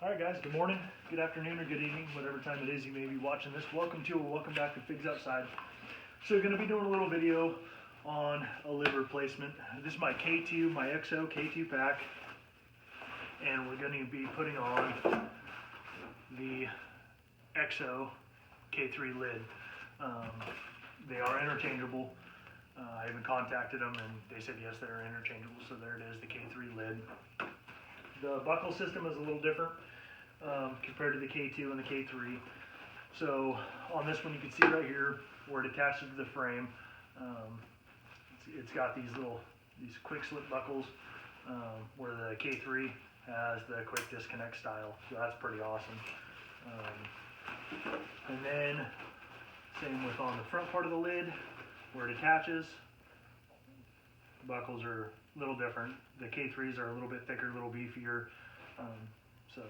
Alright guys, good morning, good afternoon, or good evening, whatever time it is you may be watching this. Welcome back to Figs Outside. So we're going to be doing a little video on a lid replacement. This is my K2, my EXO K3 pack, and we're going to be putting on the EXO K3 lid. They are interchangeable. I even contacted them and they said yes, they're interchangeable, so there it is, the K3 lid. The buckle system is a little different compared to the K2 and the K3. So on this one you can see right here where it attaches to the frame. It's got these quick slip buckles where the K3 has the quick disconnect style. So that's pretty awesome. And then same with on the front part of the lid where it attaches. The buckles are a little different. The K3s are a little bit thicker, a little beefier. So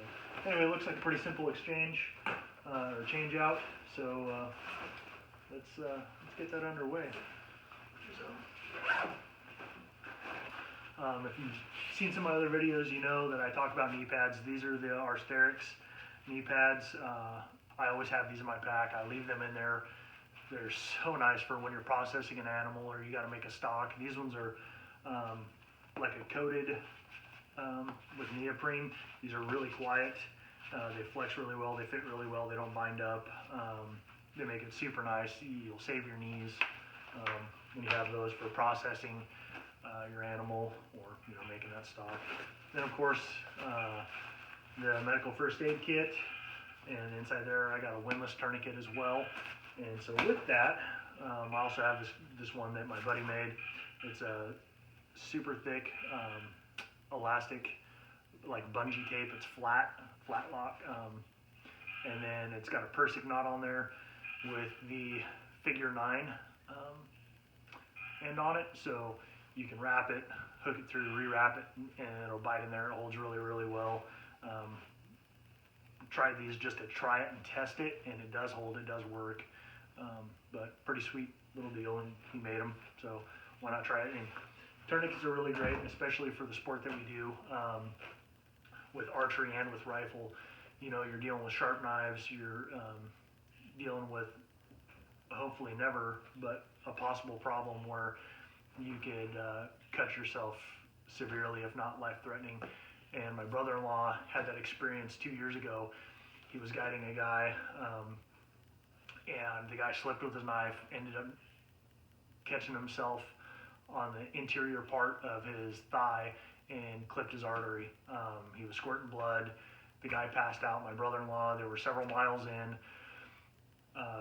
anyway, it looks like a pretty simple exchange or change out. So let's get that underway. So, if you've seen some of my other videos, you know that I talk about knee pads. These are the Arc'teryx knee pads. I always have these in my pack. I leave them in there. They're so nice for when you're processing an animal or you got to make a stock. These ones are like a coated with neoprene. These are really quiet. They flex really well. They fit really well. They don't bind up. They make it super nice. You'll save your knees when you have those for processing your animal or making that stock. Then of course the medical first aid kit, and inside there I got a windlass tourniquet as well. And so with that, I also have this one that my buddy made. It's a super thick elastic, like bungee tape. It's flat lock, and then it's got a Persig knot on there with the figure 9 end on it, so you can wrap it, hook it through, rewrap it, and it'll bite in there. It holds really well. Tried these just to try it and test it, and it does hold, it does work. But pretty sweet little deal, and he made them, so why not try it? And tourniquets are really great, especially for the sport that we do with archery and with rifle. You're dealing with sharp knives, you're dealing with, hopefully never, but a possible problem where you could cut yourself severely, if not life-threatening. And my brother-in-law had that experience 2 years ago. He was guiding a guy, and the guy slipped with his knife, ended up catching himself on the interior part of his thigh and clipped his artery. He was squirting blood. The guy passed out. My brother-in-law, there were several miles in,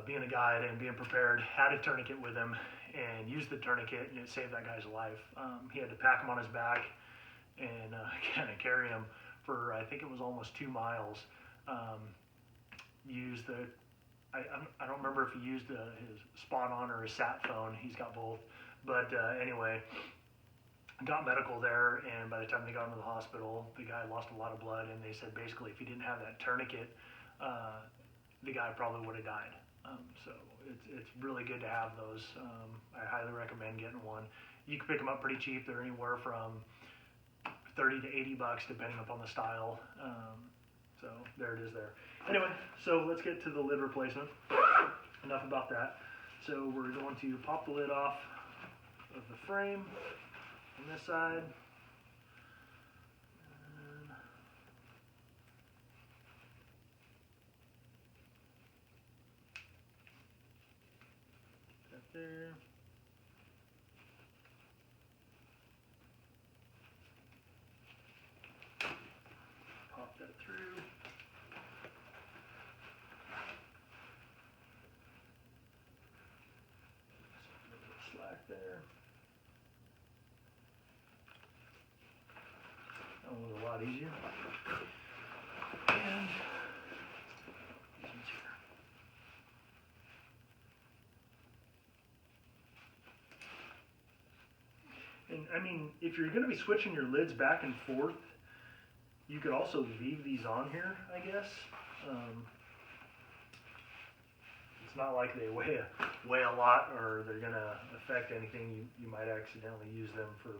being a guide and being prepared, had a tourniquet with him and used the tourniquet, and it saved that guy's life. He had to pack him on his back and kind of carry him for, I think it was almost 2 miles. Used the, I don't remember if he used his spot on or his sat phone. He's got both. But anyway, got medical there, and by the time they got him to the hospital, the guy lost a lot of blood, and they said basically if he didn't have that tourniquet, the guy probably would have died. So it's really good to have those. I highly recommend getting one. You can pick them up pretty cheap. They're anywhere from $30 to $80 depending upon the style. So there it is there. Anyway, so let's get to the lid replacement. Enough about that. So we're going to pop the lid off of the frame on this side. And that there. Pop that through. Slack there. That one was a lot easier. And these ones here. And I mean, if you're going to be switching your lids back and forth, you could also leave these on here, I guess. It's not like they weigh a lot or they're going to affect anything. You might accidentally use them for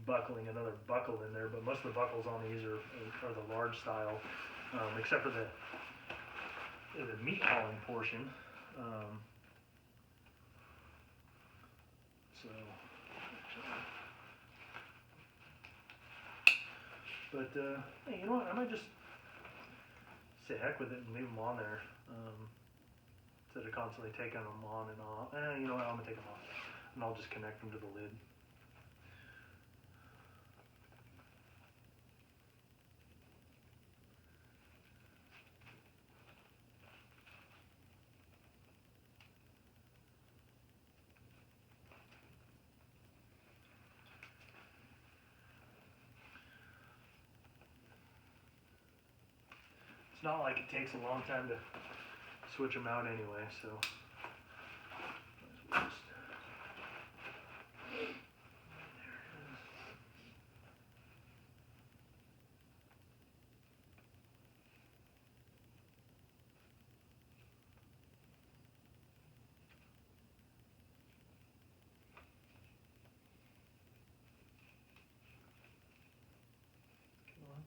buckling another buckle in there, but most of the buckles on these are the large style, except for the meat hauling portion. So, but hey, you know what? I might just say heck with it and leave them on there, instead of constantly taking them on and off. You know what? I'm gonna take them off, and I'll just connect them to the lid. It's not like it takes a long time to switch them out anyway, so might as well just, there it is. Come on.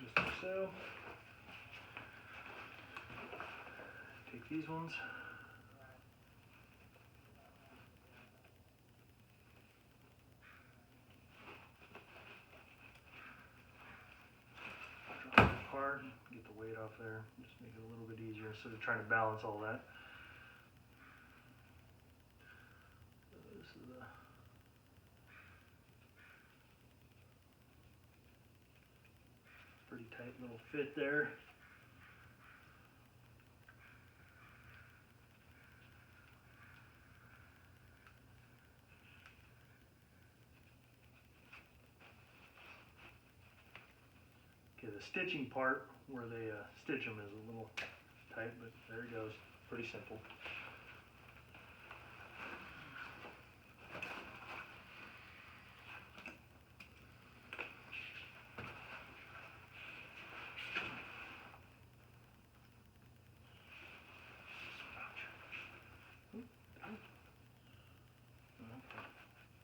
Just like so. Take these ones. Drop it apart, get the weight off there, just make it a little bit easier instead of trying to balance all that. So this is a pretty tight little fit there. Okay, the stitching part where they stitch them is a little tight, but there it goes. Pretty simple.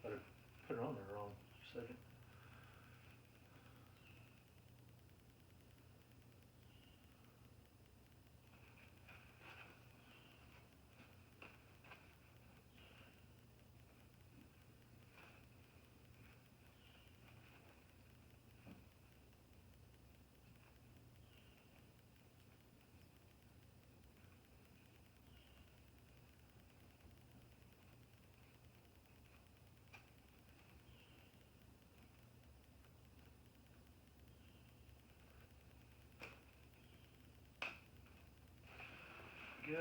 Better put it on there wrong for a second. Go.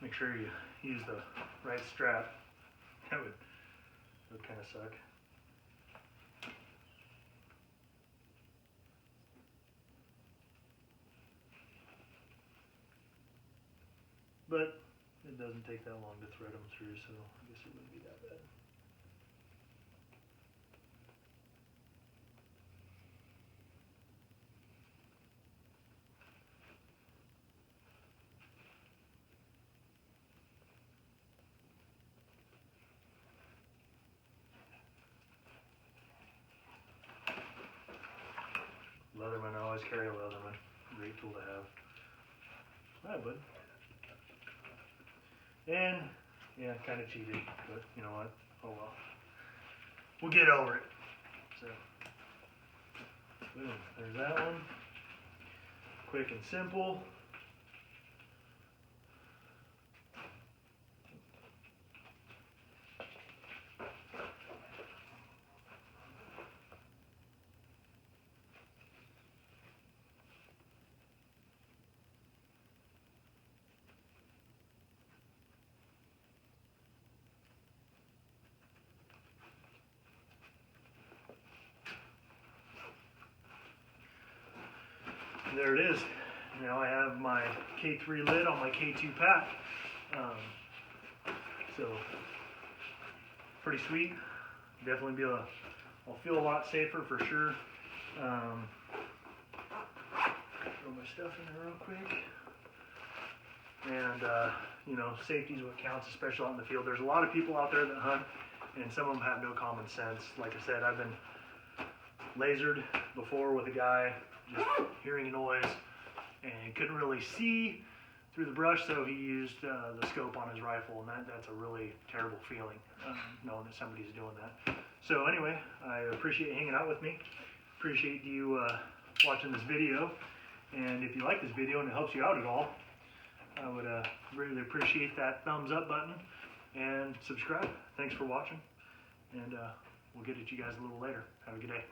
Make sure you use the right strap. That would kind of suck. But it doesn't take that long to thread them through, so I guess it wouldn't be that bad. Leatherman, I always carry a Leatherman. Great tool to have. Hi, bud. And, yeah, kind of cheated, but you know what? Oh well. We'll get over it. So, boom, there's that one. Quick and simple. And there it is. Now I have my K3 lid on my K2 pack. So pretty sweet. Definitely I'll feel a lot safer for sure. Throw my stuff in there real quick. And you know, safety is what counts, especially out in the field. There's a lot of people out there that hunt, and some of them have no common sense. Like I said, I've been lasered before with a guy, just hearing a noise, and couldn't really see through the brush, so he used the scope on his rifle, and that's a really terrible feeling, knowing that somebody's doing that. So anyway, I appreciate you hanging out with me. Appreciate you watching this video, and if you like this video and it helps you out at all, I would really appreciate that thumbs up button and subscribe. Thanks for watching, and we'll get at you guys a little later. Have a good day.